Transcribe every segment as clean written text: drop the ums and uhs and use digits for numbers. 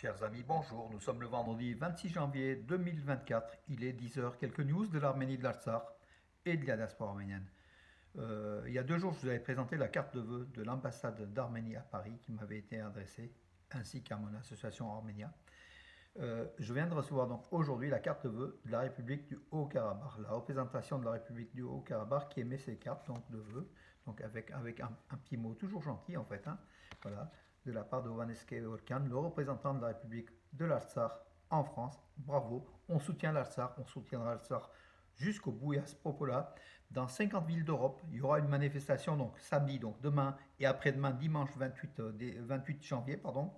Chers amis, bonjour. Nous sommes le vendredi 26 janvier 2024. Il est 10 heures. Quelques news de l'Arménie, de l'Artsakh et de la diaspora arménienne. Il y a 2 jours, je vous avais présenté la carte de vœux de l'ambassade d'Arménie à Paris qui m'avait été adressée, ainsi qu'à mon association Arménia. Je viens de recevoir donc aujourd'hui la carte de vœux de la République du Haut-Karabakh, la représentation de la République du Haut-Karabakh qui émet ces cartes donc, de vœux, donc avec un petit mot toujours gentil en fait, hein, voilà, de la part de Vaneske Orkan, le représentant de la République de l'Artsakh en France. Bravo, on soutient l'Artsakh, on soutiendra l'Artsakh jusqu'au bout et à ce propos-là. Dans 50 villes d'Europe, il y aura une manifestation donc samedi, donc demain et après-demain, dimanche 28 janvier, pardon.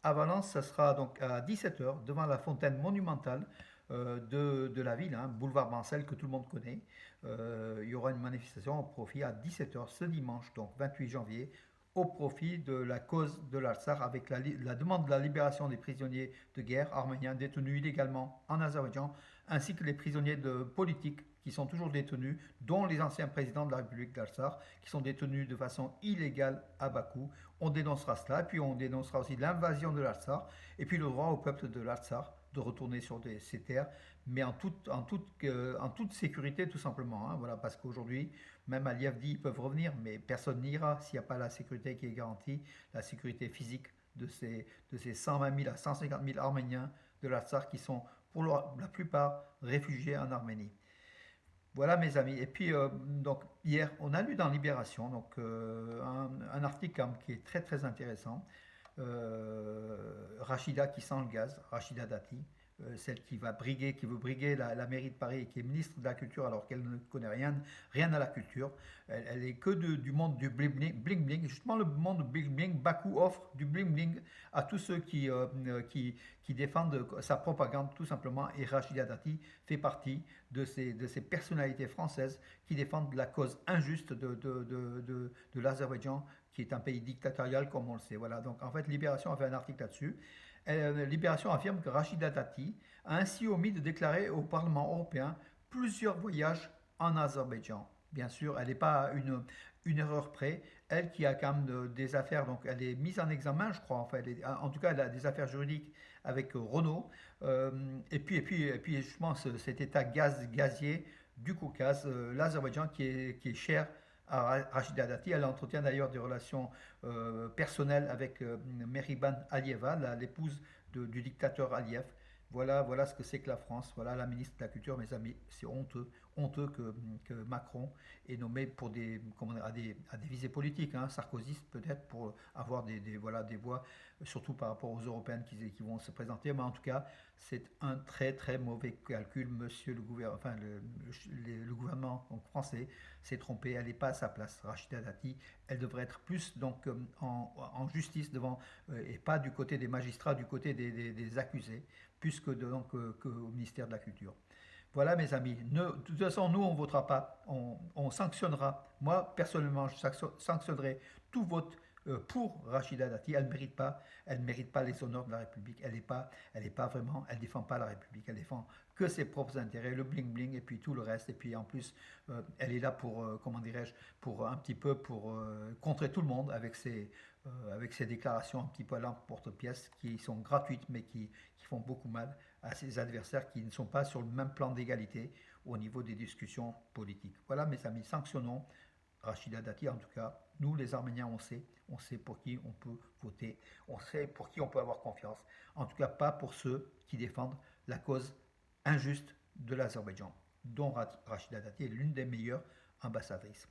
À Valence, ça sera donc à 17 heures devant la fontaine monumentale de la ville, hein, boulevard Mansell, que tout le monde connaît. Il y aura une manifestation au profit à 17 heures ce dimanche, donc 28 janvier, au profit de la cause de l'Artsakh avec la demande de la libération des prisonniers de guerre arméniens détenus illégalement en Azerbaïdjan, ainsi que les prisonniers politiques qui sont toujours détenus, dont les anciens présidents de la République d'Artsakh, qui sont détenus de façon illégale à Bakou. On dénoncera cela, puis on dénoncera aussi l'invasion de l'Artsakh, et puis le droit au peuple de l'Artsakh de retourner sur ces terres, mais en toute sécurité tout simplement. Hein, voilà, parce qu'aujourd'hui, même à l'IFD, ils peuvent revenir, mais personne n'ira s'il n'y a pas la sécurité qui est garantie, la sécurité physique de ces 120 000 à 150 000 Arméniens de l'Artsakh qui sont pour la plupart réfugiés en Arménie. Voilà mes amis. Et puis donc hier, on a lu dans Libération donc un article qui est très très intéressant. Rachida qui sent le gaz, Rachida Dati, celle qui veut briguer la mairie de Paris et qui est ministre de la Culture alors qu'elle ne connaît rien à la culture. Elle est que du monde du bling bling, bling bling. Justement, le monde du bling bling, Bakou offre du bling bling à tous ceux qui défendent sa propagande tout simplement. Et Rachida Dati fait partie de ces personnalités françaises qui défendent la cause injuste de l'Azerbaïdjan, qui est un pays dictatorial comme on le sait. Voilà, donc en fait, Libération a fait un article là-dessus. Libération affirme que Rachida Dati a ainsi omis de déclarer au Parlement européen plusieurs voyages en Azerbaïdjan. Bien sûr, elle n'est pas à une erreur près. Elle qui a quand même des affaires, donc elle est mise en examen, je crois. Enfin, en tout cas, elle a des affaires juridiques avec Renault. Et puis, justement, cet état gazier du Caucase, l'Azerbaïdjan qui est cher à Rachida Dati. Elle entretient d'ailleurs des relations personnelles avec Meriban Alieva, l'épouse du dictateur Aliyev. Voilà ce que c'est que la France. Voilà la ministre de la Culture, mes amis. C'est honteux que Macron ait nommé pour à des visées politiques. Hein. Sarkozy peut-être pour avoir des voix, surtout par rapport aux Européennes qui vont se présenter. Mais en tout cas, c'est un très très mauvais calcul. Monsieur le gouvernement, enfin le gouvernement donc, français s'est trompé. Elle n'est pas à sa place. Rachida Dati, elle devrait être plus donc en justice devant et pas du côté des magistrats, du côté des accusés, plus qu'au ministère de la Culture. Voilà mes amis, de toute façon nous on ne votera pas, on sanctionnera, moi personnellement je sanctionnerai tout vote pour Rachida Dati, elle ne mérite pas les honneurs de la République, elle est pas vraiment, elle ne défend pas la République, elle défend que ses propres intérêts, le bling bling et puis tout le reste, et puis en plus elle est là pour, comment dirais-je, pour un petit peu pour contrer tout le monde avec ses déclarations un petit peu à l'emporte-pièce qui sont gratuites mais qui font beaucoup mal à ses adversaires qui ne sont pas sur le même plan d'égalité au niveau des discussions politiques. Voilà mes amis, sanctionnons Rachida Dati en tout cas. Nous les Arméniens on sait pour qui on peut voter, on sait pour qui on peut avoir confiance. En tout cas pas pour ceux qui défendent la cause injuste de l'Azerbaïdjan, dont Rachida Dati est l'une des meilleures ambassadrices.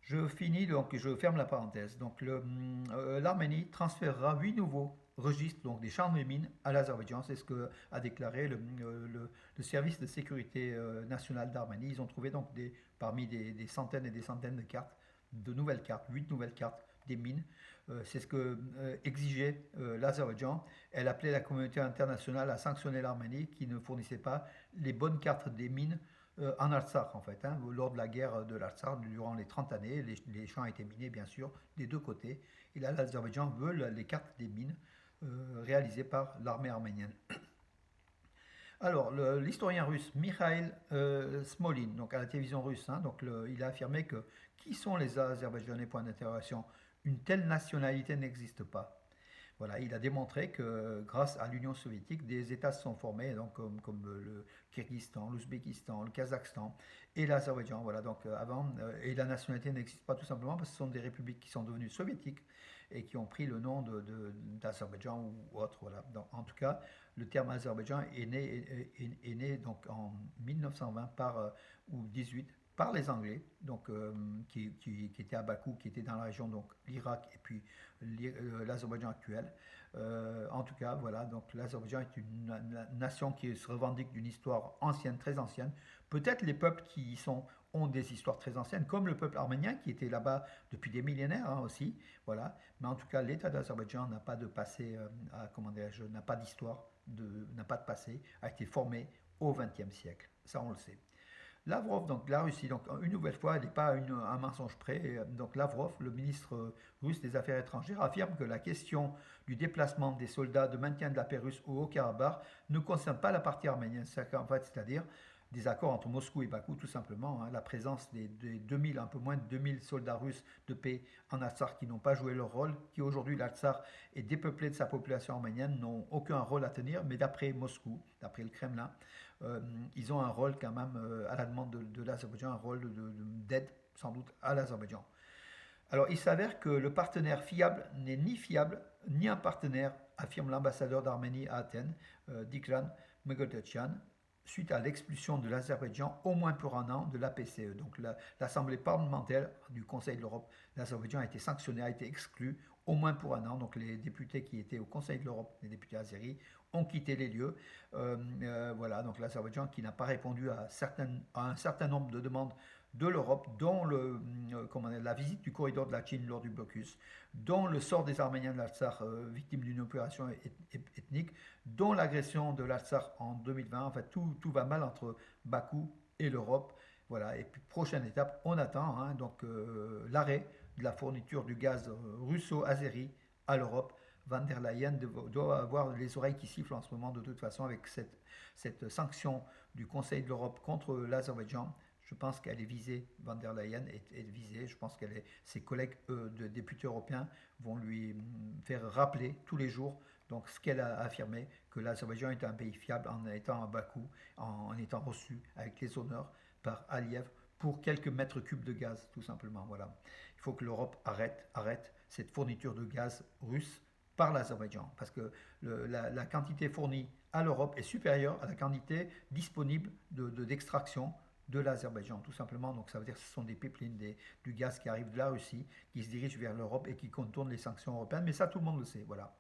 Je finis donc, je ferme la parenthèse. Donc l'Arménie transférera 8 nouveaux registres donc des champs de mines à l'Azerbaïdjan. C'est ce que a déclaré le service de sécurité nationale d'Arménie. Ils ont trouvé donc parmi des centaines et des centaines de cartes, de nouvelles cartes, 8 nouvelles cartes des mines. C'est ce que exigeait l'Azerbaïdjan. Elle appelait la communauté internationale à sanctionner l'Arménie qui ne fournissait pas les bonnes cartes des mines en Artsakh en fait. Hein, lors de la guerre de l'Artsakh, durant les 30 années, les champs étaient minés bien sûr des deux côtés. Et là, l'Azerbaïdjan veut les cartes des mines réalisées par l'armée arménienne. Alors, l'historien russe Mikhail Smolin, donc à la télévision russe, hein, donc il a affirmé que qui sont les Azerbaïdjanais, point d'interrogation, une telle nationalité n'existe pas. Voilà, il a démontré que grâce à l'Union soviétique, des États se sont formés, donc comme le Kyrgyzstan, l'Ouzbékistan, le Kazakhstan et l'Azerbaïdjan. Voilà, donc et la nationalité n'existe pas tout simplement parce que ce sont des républiques qui sont devenues soviétiques et qui ont pris le nom d'Azerbaïdjan ou autre. Voilà. Donc, en tout cas, le terme Azerbaïdjan est né donc en 1920 ou 18 par les Anglais, donc, qui étaient à Bakou, qui étaient dans la région, donc l'Irak et puis l'Azerbaïdjan actuel. En tout cas, voilà, donc l'Azerbaïdjan est une nation qui se revendique d'une histoire ancienne, très ancienne. Peut-être les peuples qui y sont ont des histoires très anciennes, comme le peuple arménien qui était là-bas depuis des millénaires hein, aussi. Voilà. Mais en tout cas, l'État d'Azerbaïdjan n'a pas de passé, comment dirais-je, n'a pas d'histoire, n'a pas de passé, a été formé au XXe siècle. Ça, on le sait. Lavrov, donc la Russie, donc une nouvelle fois, elle n'est pas un mensonge près. Donc Lavrov, le ministre russe des Affaires étrangères, affirme que la question du déplacement des soldats de maintien de la paix russe au Haut-Karabakh ne concerne pas la partie arménienne. En fait, c'est-à-dire des accords entre Moscou et Bakou, tout simplement. Hein, la présence des 2000, un peu moins de 2000 soldats russes de paix en Artsakh qui n'ont pas joué leur rôle, qui aujourd'hui l'Artsakh est dépeuplé de sa population arménienne, n'ont aucun rôle à tenir, mais d'après Moscou, d'après le Kremlin, euh, ils ont un rôle quand même, à la demande de l'Azerbaïdjan, un rôle d'aide sans doute à l'Azerbaïdjan. Alors il s'avère que le partenaire fiable ni un partenaire, affirme l'ambassadeur d'Arménie à Athènes, Dikran Megodetchan, suite à l'expulsion de l'Azerbaïdjan au moins pour un an de l'APCE. Donc l'Assemblée parlementaire du Conseil de l'Europe, l'Azerbaïdjan a été sanctionné, a été exclu au moins pour un an. Donc les députés qui étaient au Conseil de l'Europe, les députés azéris, ont quitté les lieux. Voilà, donc l'Azerbaïdjan qui n'a pas répondu à un certain nombre de demandes de l'Europe, dont la visite du corridor de la Chine lors du blocus, dont le sort des Arméniens de l'Artsakh victimes d'une opération ethnique, dont l'agression de l'Artsakh en 2020. En fait, tout va mal entre Bakou et l'Europe. Voilà. Et puis, prochaine étape, on attend hein, donc l'arrêt de la fourniture du gaz russo-azéri à l'Europe. Van der Leyen doit avoir les oreilles qui sifflent en ce moment de toute façon avec cette sanction du Conseil de l'Europe contre l'Azerbaïdjan. Je pense qu'elle est visée, Van der Leyen est visée. Je pense que ses collègues de députés européens vont lui faire rappeler tous les jours donc, ce qu'elle a affirmé, que l'Azerbaïdjan est un pays fiable en étant à Bakou, en étant reçu avec les honneurs par Aliyev pour quelques mètres cubes de gaz, tout simplement. Voilà. Il faut que l'Europe arrête cette fourniture de gaz russe par l'Azerbaïdjan, parce que la quantité fournie à l'Europe est supérieure à la quantité disponible d'extraction de l'Azerbaïdjan, tout simplement. Donc ça veut dire que ce sont des pipelines, du gaz qui arrive de la Russie, qui se dirige vers l'Europe et qui contourne les sanctions européennes. Mais ça, tout le monde le sait. Voilà.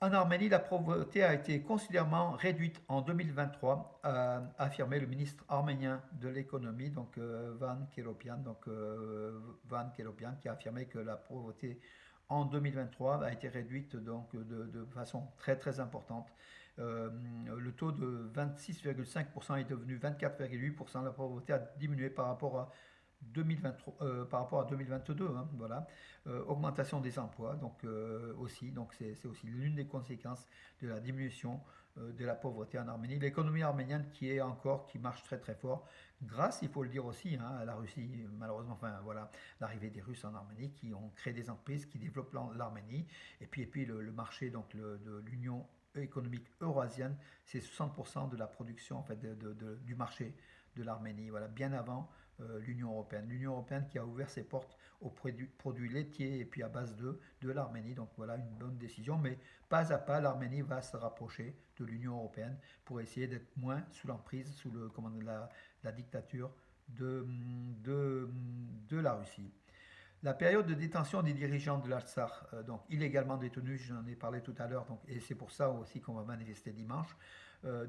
En Arménie, la pauvreté a été considérablement réduite en 2023, a affirmé le ministre arménien de l'économie, donc Van Kelopian, qui a affirmé que la pauvreté en 2023 a été réduite donc de façon très très importante. Le taux de 26,5% est devenu 24,8%. La pauvreté a diminué par rapport à 2023, par rapport à 2022, hein, voilà. Augmentation des emplois, donc aussi, donc c'est aussi l'une des conséquences de la diminution de la pauvreté en Arménie. L'économie arménienne qui marche très très fort, grâce, il faut le dire aussi, hein, à la Russie, malheureusement, enfin voilà, l'arrivée des Russes en Arménie qui ont créé des entreprises qui développent l'Arménie, et puis le marché donc de l'Union économique eurasienne, c'est 60% de la production en fait du marché de l'Arménie, voilà, bien avant l'Union européenne. L'Union européenne qui a ouvert ses portes aux produits laitiers et puis à base de l'Arménie. Donc voilà une bonne décision, mais pas à pas, l'Arménie va se rapprocher de l'Union européenne pour essayer d'être moins sous l'emprise, sous la dictature de la Russie. La période de détention des dirigeants de l'Artsakh, donc illégalement détenus, j'en ai parlé tout à l'heure, et c'est pour ça aussi qu'on va manifester dimanche,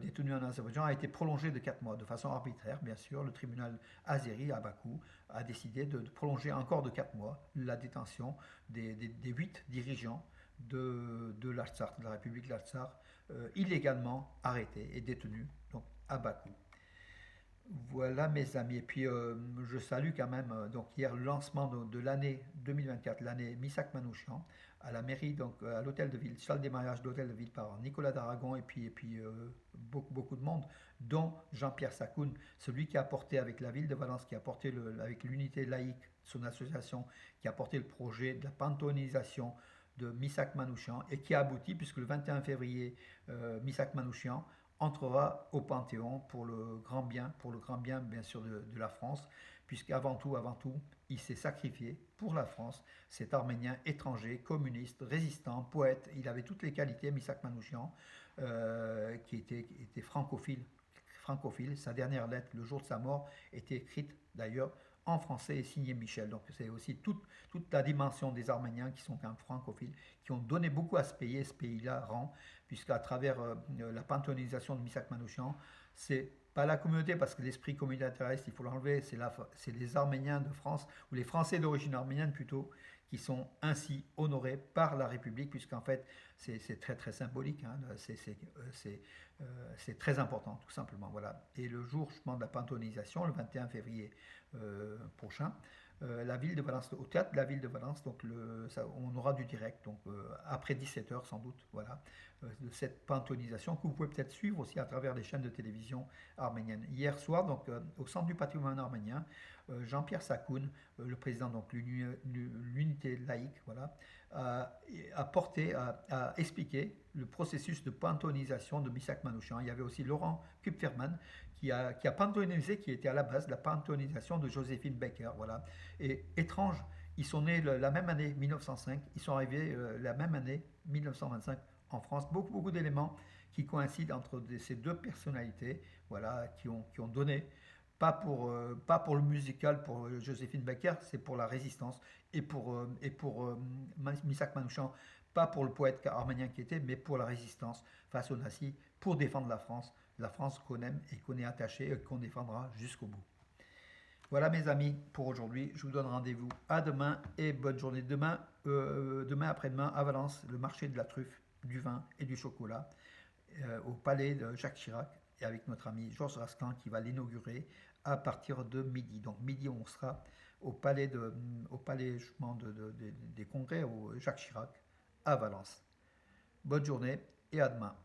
détenus en Azerbaïdjan, a été prolongée de 4 mois, de façon arbitraire, bien sûr. Le tribunal azéri à Bakou a décidé de prolonger encore de 4 mois la détention des 8 dirigeants de l'Artsakh, de la République de l'Artsakh, illégalement arrêtés et détenus donc, à Bakou. Voilà mes amis, et puis je salue quand même donc hier le lancement de l'année 2024, l'année Misak Manouchian, à la mairie, donc à l'hôtel de ville, salle des mariages d'hôtel de ville par Nicolas d'Aragon et puis beaucoup de monde, dont Jean-Pierre Sacoun, celui qui a porté avec la ville de Valence, qui a porté avec l'unité laïque, son association, qui a porté le projet de la panthéonisation de Missak Manouchian et qui a abouti, puisque le 21 février, Missak Manouchian entrera au Panthéon pour le grand bien bien sûr de la France, avant tout, il s'est sacrifié pour la France. Cet Arménien étranger, communiste, résistant, poète, il avait toutes les qualités, Missak Manouchian, qui était francophile. Sa dernière lettre, le jour de sa mort, était écrite d'ailleurs en français et signée Michel. Donc c'est aussi toute la dimension des Arméniens qui sont quand même francophiles, qui ont donné beaucoup à ce pays, et ce pays-là rend, puisqu'à travers la panthéonisation de Missak Manouchian, c'est pas la communauté, parce que l'esprit communautariste, il faut l'enlever, c'est les Arméniens de France, ou les Français d'origine arménienne plutôt, qui sont ainsi honorés par la République, puisqu'en fait, c'est très très symbolique, hein, c'est très important, tout simplement. Voilà. Et le jour justement de la panthéonisation, le 21 février prochain, la ville de Valence, au théâtre de la ville de Valence, donc on aura du direct, donc après 17 h sans doute, voilà, de cette panthéonisation que vous pouvez peut-être suivre aussi à travers les chaînes de télévision arméniennes. Hier soir, donc au centre du patrimoine arménien, Jean-Pierre Sakoun, le président donc l'unité laïque, voilà, a expliqué le processus de panthéonisation de Missak Manouchian. Il y avait aussi Laurent Kupferman qui a panthéonisé, qui était à la base de la panthéonisation de Joséphine Baker. Voilà. Et étrange, ils sont nés la même année 1905, ils sont arrivés la même année 1925 en France. Beaucoup d'éléments qui coïncident entre ces deux personnalités, voilà, qui ont donné, pas pour le musical, pour Joséphine Baker, c'est pour la résistance, et pour Missak Manouchian, pas pour le poète arménien qui était, mais pour la résistance face aux nazis, pour défendre la France qu'on aime et qu'on est attaché et qu'on défendra jusqu'au bout. Voilà mes amis pour aujourd'hui. Je vous donne rendez-vous à demain et bonne journée. Demain après-demain à Valence, le marché de la truffe, du vin et du chocolat au palais de Jacques Chirac et avec notre ami Georges Rascan qui va l'inaugurer à partir de midi. Donc midi on sera au palais justement des congrès au Jacques Chirac à Valence. Bonne journée et à demain.